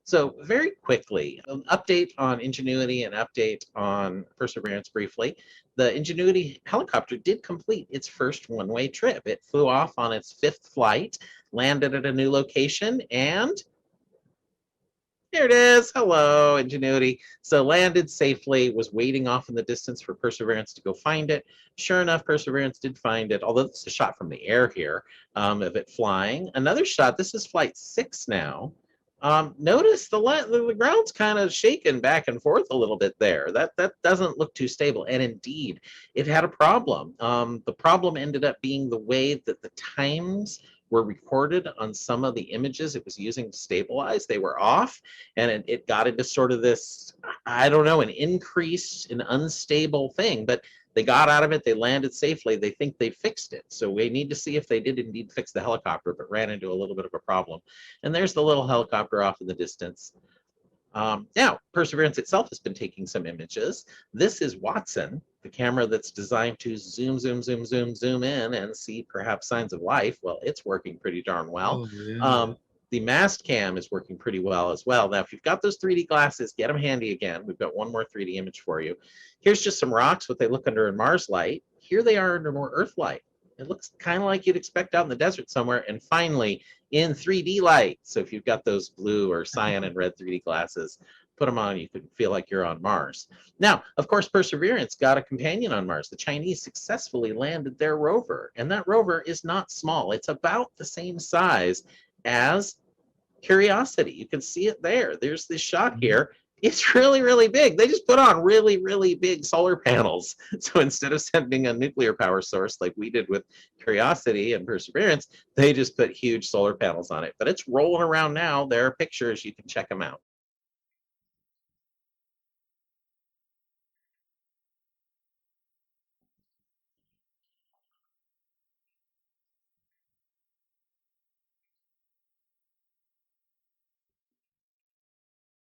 So very quickly, an update on Ingenuity and update on Perseverance briefly. The Ingenuity helicopter did complete its first one-way trip. It flew off on its fifth flight, landed at a new location, and here it is. Hello, Ingenuity. So landed safely, was waiting off in the distance for Perseverance to go find it. Sure enough, Perseverance did find it, although this is a shot from the air here of it flying. Another shot, this is flight 6 now. Notice the ground's kind of shaking back and forth a little bit there. That doesn't look too stable. And indeed, it had a problem. The problem ended up being the way that the times were recorded on some of the images it was using to stabilize. They were off, and it got into sort of this, I don't know, an increased, an unstable thing. But they got out of it. They landed safely. They think they fixed it. So we need to see if they did indeed fix the helicopter, but ran into a little bit of a problem. And there's the little helicopter off in the distance. Now, Perseverance itself has been taking some images. This is Watson, the camera that's designed to zoom, zoom, zoom, zoom, zoom in and see perhaps signs of life. Well, it's working pretty darn well. Oh, yeah. The mast cam is working pretty well as well. Now, if you've got those 3D glasses, get them handy again. We've got one more 3D image for you. Here's just some rocks, what they look under in Mars light. Here they are under more Earth light. It looks kind of like you'd expect out in the desert somewhere. And finally, in 3D light. So if you've got those blue or cyan and red 3D glasses, put them on, you could feel like you're on Mars. Now, of course, Perseverance got a companion on Mars. The Chinese successfully landed their rover, and that rover is not small. It's about the same size as Curiosity. You can see it there. There's this shot here. It's really, really big. They just put on really, really big solar panels. So instead of sending a nuclear power source like we did with Curiosity and Perseverance, they just put huge solar panels on it. But it's rolling around now. There are pictures. You can check them out.